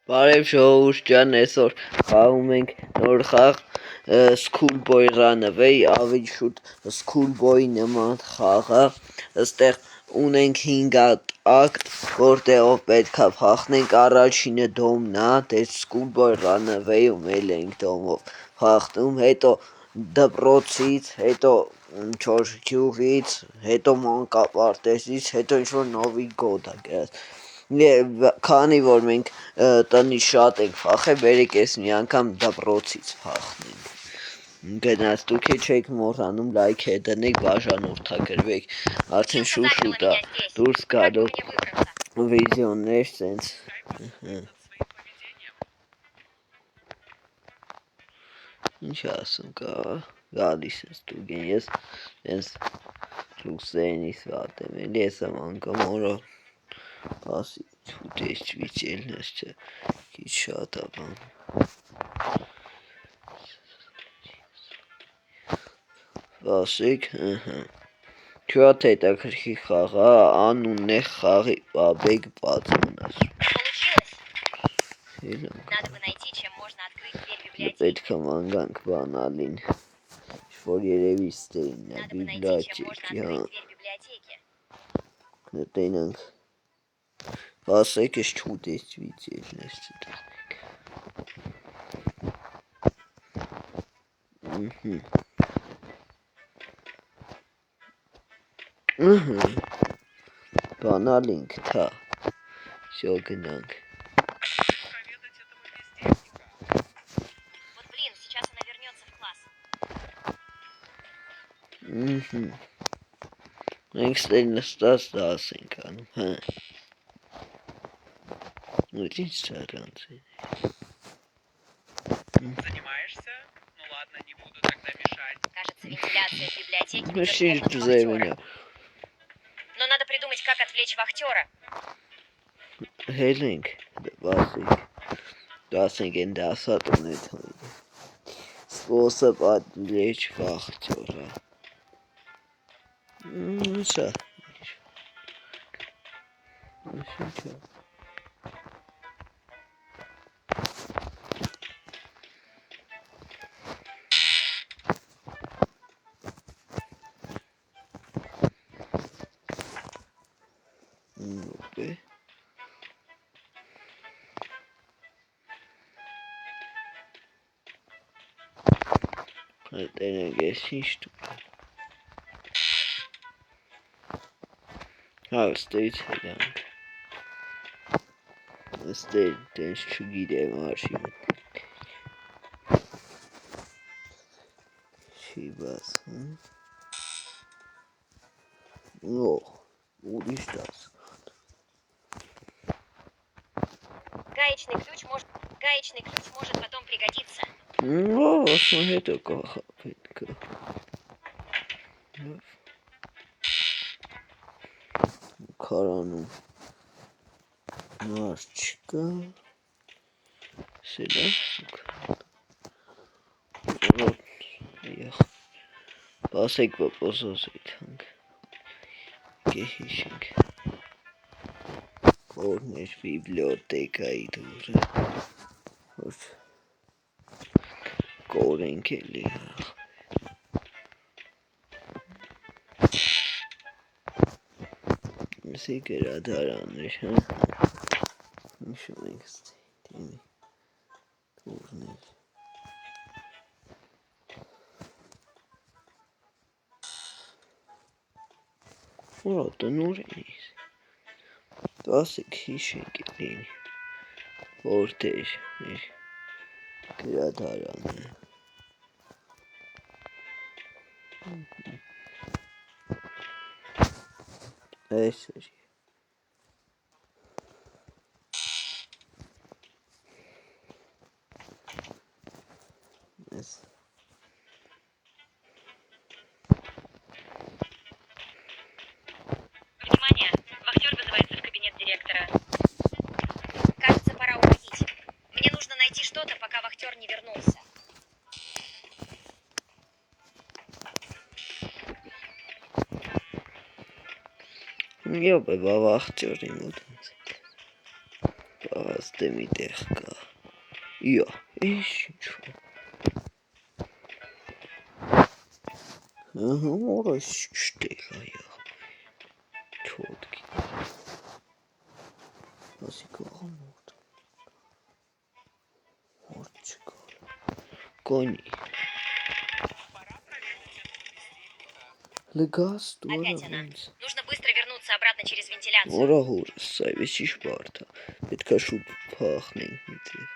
Բարև ժողովուրդ ջան, այսօր խաղում ենք նոր խաղ Schoolboy Runaway, ավելի շուտ Schoolboy նման խաղ է, այստեղ ունենք 5 ակտ, որտեղով պետք է փախնենք, առաջինը դոմն է, դե Schoolboy Runaway-ում էլ ենք դոմով փախնում, հետո դպրոցից, հետո ինչ-որ գյուղից, հետո մանկապարտեզից, հետո ինչ-որ նովի գոտ է գրած։ Քանի որ մենք տնից շատ ենք փախել, բերեք ես մի անգամ դպրոցից փախնենք։ Գնաց, դուք չեք մոռանում լայք դնեք, բաժանորդագրվեք, արդեն շուտ է դուրս գալու վիդեոներ սենց։ Ինչ ասում կա, գալիս ես դուք ես ես լուսենից վատեմ, էլի ես եմ անգամ օրը ասի թուտես չվիճելն ես չէ, քիչ շատ է բան։ Ասեք, Շատ հետաքրքիր խաղ է, անունն է խաղի բաբեկ բացումն ասում։ Պետք է մանգանք բանալին, որ երևի ստեին է, բիբլիոթեկի, նտենանք, ասեք ես չուտես չվիճելն ես Բանալինք, թա, շո գնանք։ Մենք ստեր նստած դաս ենք անում, Ինչ սարանց է։ Занимаешься? Ну ладно, не буду тогда мешать. Кажется, вентиляция в библиотеке не Мужчина, вернет ты вахтера. Но надо придумать, как отвлечь вахтера. Հելենք, դասենք են դասատ ունեթան, սպոսը պատլեչ վախճորա, շա, Տենենք ես ինչ տուր ստերից հելանք ստեր տենչ չգիրեմ արշի չի բաս ուրիշ դաս Гаечный ключ может потом пригодиться. Ասում հետո կախա պետք է Քարանում Մարդ չկա Սելա Ասեք պապոսոս էթանք Կեհիշինք Որներ բիբլիոթեկայի դուրը Կորենք էլի Սի գրադարաններ, Միշում ենք ստեյտիմի Տուրներ Ուրա տնոր ենիս Ասեք հիշենք էլին Որտեր գրադարանը Այս էր Այս Внимание! Вахтер вызывается в кабинет директора. Кажется, пора уходить. Мне нужно найти что-то, пока вахтер не вернулся. Ёбе, բավախճորի մոտ Բավաստ Այստեղ մի տեղ կա։ Իա, էս ինչ է։ Ահա, որս շտեղ այա։ Չոտքի։ Ասի կողմորդ։ Որդ չկա։ Կոնի։ Լգաս դուրա Опять она. ոնց։ Нужно быстро вернуться обратно через вентиляцию. Որա հորս, այվես ճիշտ է։ Պետք է շուտ փախնենք միտեղ։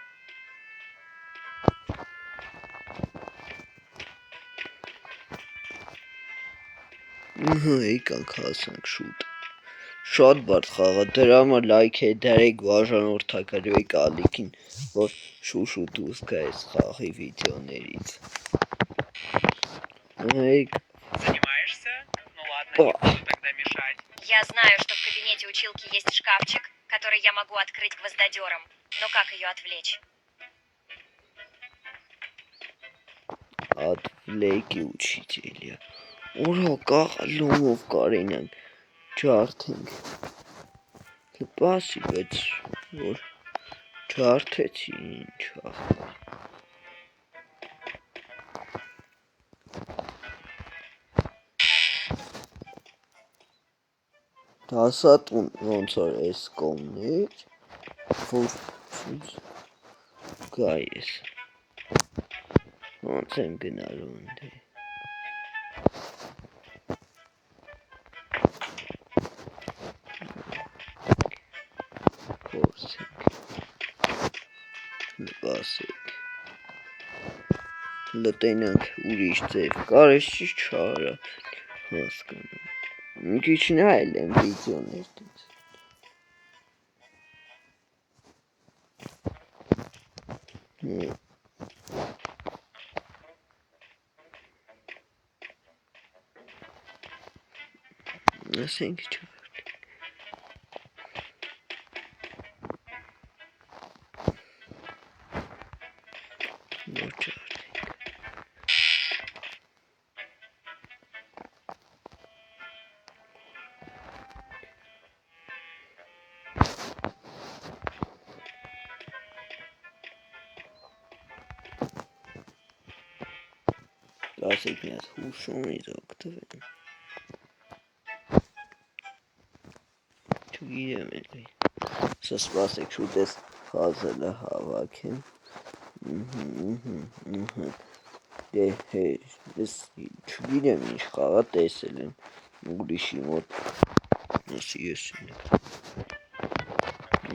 Ահա, եկանք հասանք շուտ։ Շատ բարդ խաղա, դրա համար լայք է դարեք բաժանորդագրվեք ալիքին, որ շուշու դուրս գա այս խաղի վիդեոներից։ Ահա, Занимаешься? Ну ладно, Па. не буду тогда мешать. Я знаю, что в кабинете училки есть шкафчик, который я могу открыть гвоздодером. Но как ее отвлечь? Atվլեյքի ուչիչելիա։ Ուրա կաղալումով կարենանք ջարդենք։ Լպասի, բայց որ ջարդեցի ինչ ախր։ Դասատուն ոնց որ այս կողմներ, որ գա ես։ Ոնց եմ գնալու ընդ։ Փորձենք։ Լպասենք։ Լտենանք ուրիշ ձև, կարես չի չարա, հասկանամ։ Մի քիչ նայել եմ վիդեոներ դից։ Ասենք չվարդենք։ Որ չվարդենք։ Ասեք մի հատ հուշումից օգտվեմ։ Չգիտեմ էլի։ Սա սպասեք շուտ ես խազելը հավաքեմ։ Դե հեր, ես չգիտեմ ինչ խաղա տեսել եմ ուրիշի մոտ։ Ասի ես եմ։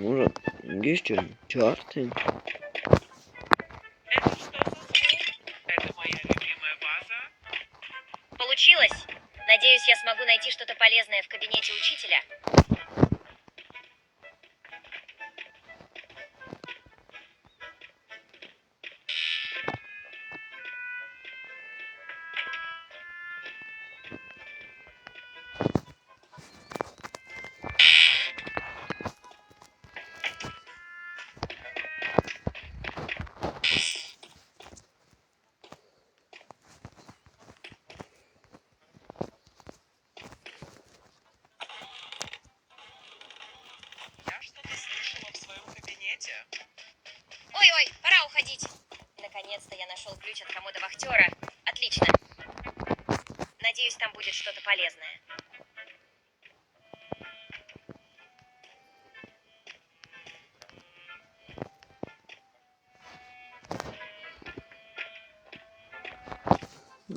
Ուրա, ինգես ջան, ջարդեն։ Это что за звук? Это моя любимая ваза. Получилось? Надеюсь, я смогу найти что-то полезное в кабинете учителя. Я что-то слышала в своем кабинете. Ой-ой, пора уходить. Наконец-то я нашел ключ от комода вахтера. Отлично. Надеюсь, там будет что-то полезное.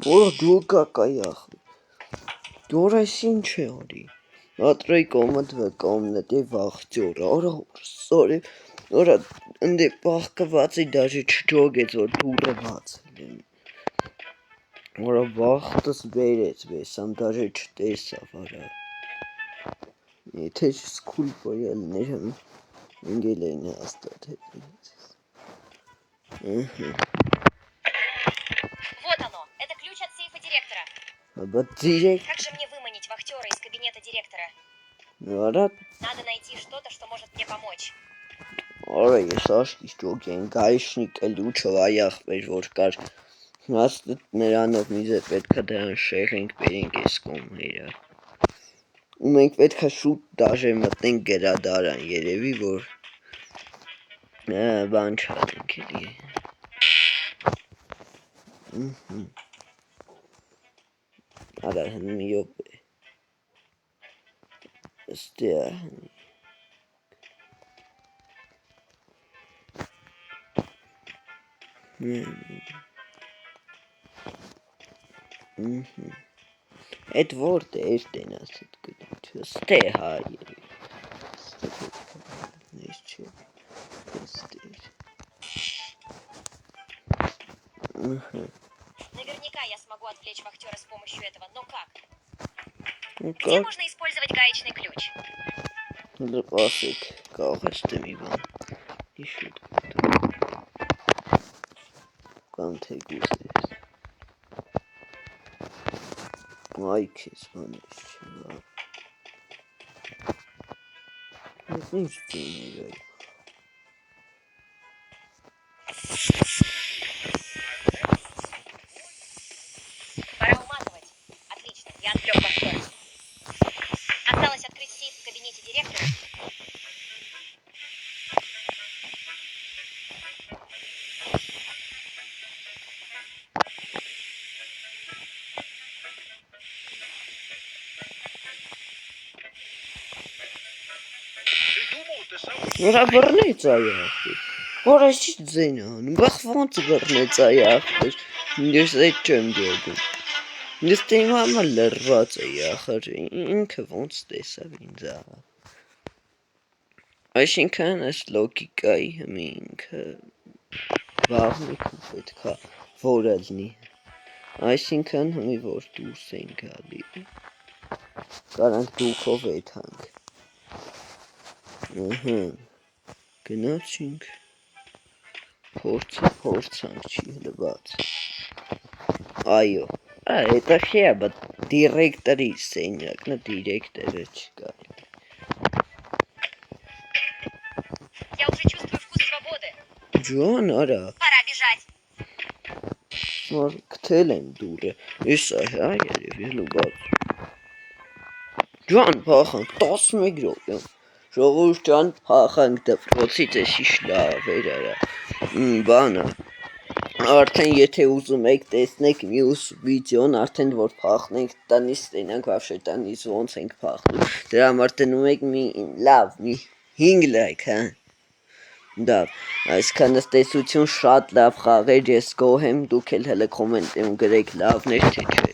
Որա դու կակայախ։ Դորս ինչ է արի։ Ատրոյ կոմոդվը կոմնատի վախտյուր, արա սորի, որա ընդ պահկվածի դաժի չջոգեց, որ դուրը բացել եմ։ Որա վախտս բերեց, բեսամ դաժի չտեսավ, արա։ Եթե սկուլ բոյալներ հմ, ինգել էին հաստատ հետից։ Вот оно. Это ключ от сейфа директора. Աբա դիրեք, Как же мне выманить вахтера из кабинета директора? արա, Надо найти что-то, что может мне помочь. արա ես աշկիս ճոգեն, գայշնիկ էլ ու չվայախ բեր, որ կար, հաստատ նրանով միզ է պետքա դրան շեղենք, բերենք ես կոմները։ Ու մենք պետքա շուտ դաժե մտնենք գրադարան, երևի, որ Բան չանենք էլի։ Արա հնի յոպ է։ Ստի է հնի։ Այդ որդ է էր տենաս էդ գնիչը, ստե հա երի։ Նես չէ, ստեր։ Наверняка я смогу отвлечь вахтера с помощью этого, но как? Ну Где как? можно использовать гаечный ключ? Ասեք, կարող ես դե մի բան։ Իշուտ կամ թեկուզ ես։ Այ քեզ բանես չվա։ Ինչ դինի այ։ Пора уматывать. Отлично, я отвлек вахтера. Осталось открыть сейф в кабинете директора. Ты думал, ты сам Նորա բռնեց այ ախպեր։ Որ այս չի ձենան, բախ ոնց բռնեց այ ախպեր։ Ես այդ չեմ գերգում։ Ես դեմ համա լրված էի ախր, ինքը ոնց տեսավ ինձ աղա։ Այսինքն այս լոգիկայի հիմի ինքը վաղնիքը պետքա որը լինի։ Այսինքն հիմի որ դուրս են գալի։ Կարանք դուքով եթանք։ Գնացինք, փորձանք չի հլված, այո, հետախի է, բատ դիրեկտորի սենյակն է, դիրեկտորը չկա, Я уже чувствую вкус свободы. Ջոան արա, Пора бежать. որ կթել եմ դուրը, ես այ երև հլված, Ջոան պախանք, 11 րոպե, ժողովուրդ ջան, փախանք դպրոցից էսի շլավ էր արա, բանը, արդեն եթե ուզում եք տեսնեք մյուս վիդեոն, արդեն որ փախնենք տնից տենանք վավշե տնից ոնց ենք փախնում, դրա համար դնում եք մի լավ, մի 5 լայք, հա, դավ, այսքան տեսություն շատ լավ խաղեր, ես գոհ եմ, դուք էլ հələ կոմենտում գրեք լավն էր թե չէ։